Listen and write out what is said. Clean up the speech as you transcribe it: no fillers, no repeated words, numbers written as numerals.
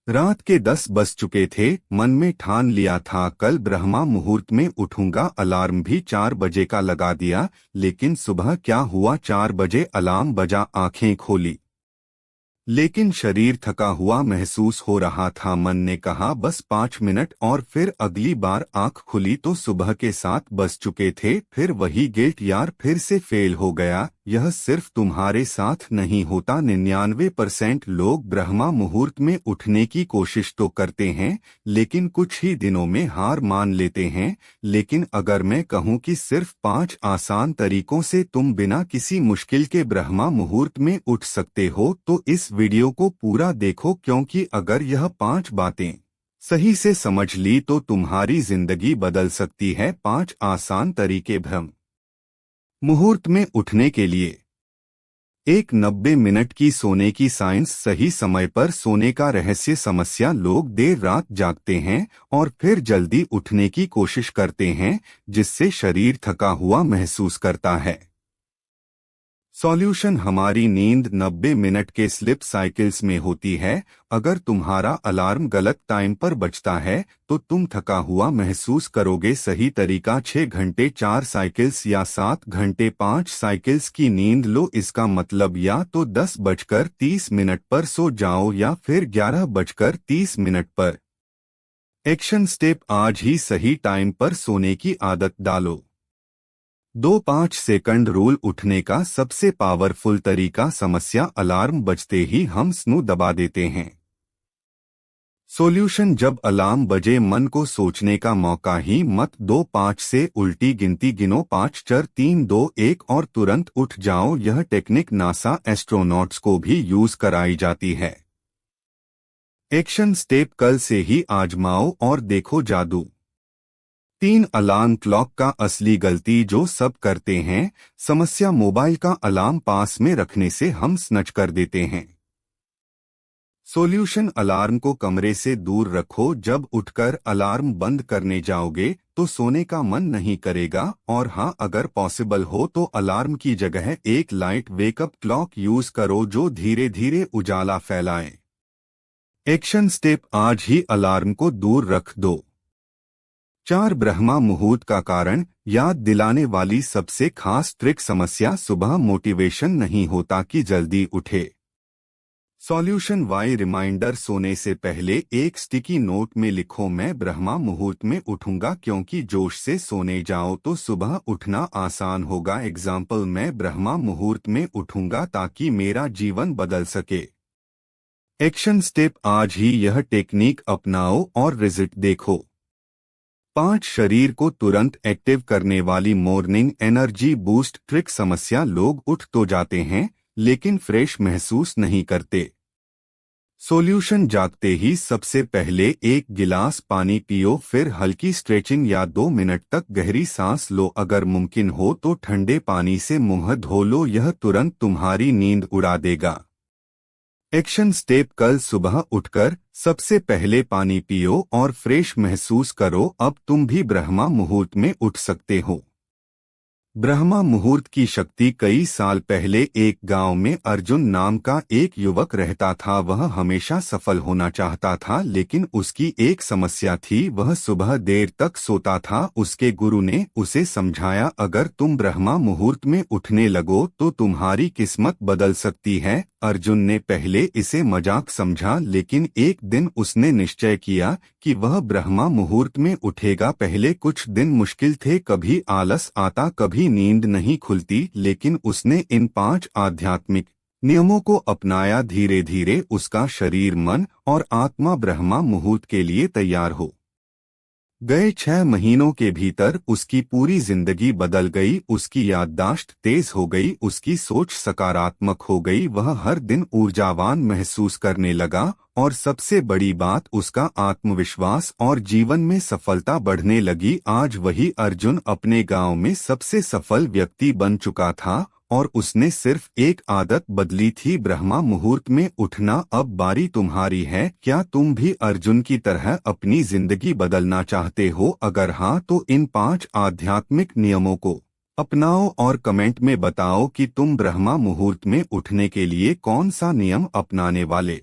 रात के 10 बज चुके थे। मन में ठान लिया था कल ब्रह्मा मुहूर्त में उठूंगा। अलार्म भी 4 बजे का लगा दिया। लेकिन सुबह क्या हुआ, 4 बजे अलार्म बजा, आंखें खोली लेकिन शरीर थका हुआ महसूस हो रहा था। मन ने कहा बस 5 मिनट और। फिर अगली बार आंख खुली तो सुबह के 7 बज चुके थे। फिर वही गिल्ट, यार फिर से फेल हो गया। यह सिर्फ तुम्हारे साथ नहीं होता। 99% लोग ब्रह्मा मुहूर्त में उठने की कोशिश तो करते हैं लेकिन कुछ ही दिनों में हार मान लेते हैं। लेकिन अगर मैं कहूं कि सिर्फ 5 आसान तरीकों से तुम बिना किसी मुश्किल के ब्रह्मा मुहूर्त में उठ सकते हो तो इस वीडियो को पूरा देखो, क्योंकि अगर यह 5 बातें सही से समझ ली तो तुम्हारी जिंदगी बदल सकती है। 5 आसान तरीके ब्रह्म मुहूर्त में उठने के लिए। 90 मिनट की सोने की साइंस। सही समय पर सोने का रहस्य। समस्या, लोग देर रात जागते हैं और फिर जल्दी उठने की कोशिश करते हैं जिससे शरीर थका हुआ महसूस करता है। सॉल्यूशन, हमारी नींद 90 मिनट के स्लिप साइकिल्स में होती है। अगर तुम्हारा अलार्म गलत टाइम पर बजता है तो तुम थका हुआ महसूस करोगे। सही तरीका, 6 घंटे 4 साइकिल्स या 7 घंटे 5 साइकिल्स की नींद लो। इसका मतलब या तो 10:30 पर सो जाओ या फिर 11:30 पर। एक्शन स्टेप, आज ही सही टाइम पर सोने की आदत डालो। 2-5 सेकंड रूल, उठने का सबसे पावरफुल तरीका। समस्या, अलार्म बजते ही हम स्नू दबा देते हैं। सॉल्यूशन, जब अलार्म बजे मन को सोचने का मौका ही मत दो। 5 से उल्टी गिनती गिनो, 5 4 3 2 1 और तुरंत उठ जाओ। यह टेक्निक नासा एस्ट्रोनॉट्स को भी यूज कराई जाती है। एक्शन स्टेप, कल से ही आजमाओ और देखो जादू। 3 अलार्म क्लॉक का असली गलती जो सब करते हैं। समस्या, मोबाइल का अलार्म पास में रखने से हम स्नच कर देते हैं। सॉल्यूशन, अलार्म को कमरे से दूर रखो। जब उठकर अलार्म बंद करने जाओगे तो सोने का मन नहीं करेगा। और हाँ, अगर पॉसिबल हो तो अलार्म की जगह एक लाइट वेकअप क्लॉक यूज करो जो धीरे धीरे उजाला फैलाए। एक्शन स्टेप, आज ही अलार्म को दूर रख दो। 4 ब्रह्मा मुहूर्त का कारण, याद दिलाने वाली सबसे खास ट्रिक। समस्या, सुबह मोटिवेशन नहीं होता कि जल्दी उठे। सॉल्यूशन, वाई रिमाइंडर, सोने से पहले एक स्टिकी नोट में लिखो मैं ब्रह्मा मुहूर्त में उठूंगा। क्योंकि जोश से सोने जाओ तो सुबह उठना आसान होगा। एग्जाम्पल, मैं ब्रह्मा मुहूर्त में उठूंगा ताकि मेरा जीवन बदल सके। एक्शन स्टेप, आज ही यह टेक्निक अपनाओ और रिजल्ट देखो। 5 शरीर को तुरंत एक्टिव करने वाली मॉर्निंग एनर्जी बूस्ट ट्रिक। समस्या, लोग उठ तो जाते हैं लेकिन फ्रेश महसूस नहीं करते। सॉल्यूशन, जागते ही सबसे पहले 1 गिलास पानी पियो, फिर हल्की स्ट्रेचिंग या 2 मिनट तक गहरी सांस लो। अगर मुमकिन हो तो ठंडे पानी से मुंह धो लो, यह तुरंत तुम्हारी नींद उड़ा देगा। एक्शन स्टेप, कल सुबह उठकर सबसे पहले पानी पियो और फ्रेश महसूस करो। अब तुम भी ब्रह्मा मुहूर्त में उठ सकते हो। ब्रह्मा मुहूर्त की शक्ति, कई साल पहले एक गांव में अर्जुन नाम का एक युवक रहता था। वह हमेशा सफल होना चाहता था लेकिन उसकी एक समस्या थी, वह सुबह देर तक सोता था। उसके गुरु ने उसे समझाया, अगर तुम ब्रह्मा मुहूर्त में उठने लगो तो तुम्हारी किस्मत बदल सकती है। अर्जुन ने पहले इसे मजाक समझा लेकिन एक दिन उसने निश्चय किया कि वह ब्रह्मा मुहूर्त में उठेगा। पहले कुछ दिन मुश्किल थे, कभी आलस आता, कभी नींद नहीं खुलती, लेकिन उसने इन 5 आध्यात्मिक नियमों को अपनाया। धीरे धीरे उसका शरीर, मन और आत्मा ब्रह्मा मुहूर्त के लिए तैयार हो गए। 6 महीनों के भीतर उसकी पूरी जिंदगी बदल गई। उसकी याददाश्त तेज हो गई, उसकी सोच सकारात्मक हो गई, वह हर दिन ऊर्जावान महसूस करने लगा और सबसे बड़ी बात, उसका आत्मविश्वास और जीवन में सफलता बढ़ने लगी। आज वही अर्जुन अपने गांव में सबसे सफल व्यक्ति बन चुका था और उसने सिर्फ एक आदत बदली थी, ब्रह्मा मुहूर्त में उठना। अब बारी तुम्हारी है। क्या तुम भी अर्जुन की तरह अपनी जिंदगी बदलना चाहते हो? अगर हाँ तो इन 5 आध्यात्मिक नियमों को अपनाओ और कमेंट में बताओ कि तुम ब्रह्मा मुहूर्त में उठने के लिए कौन सा नियम अपनाने वाले।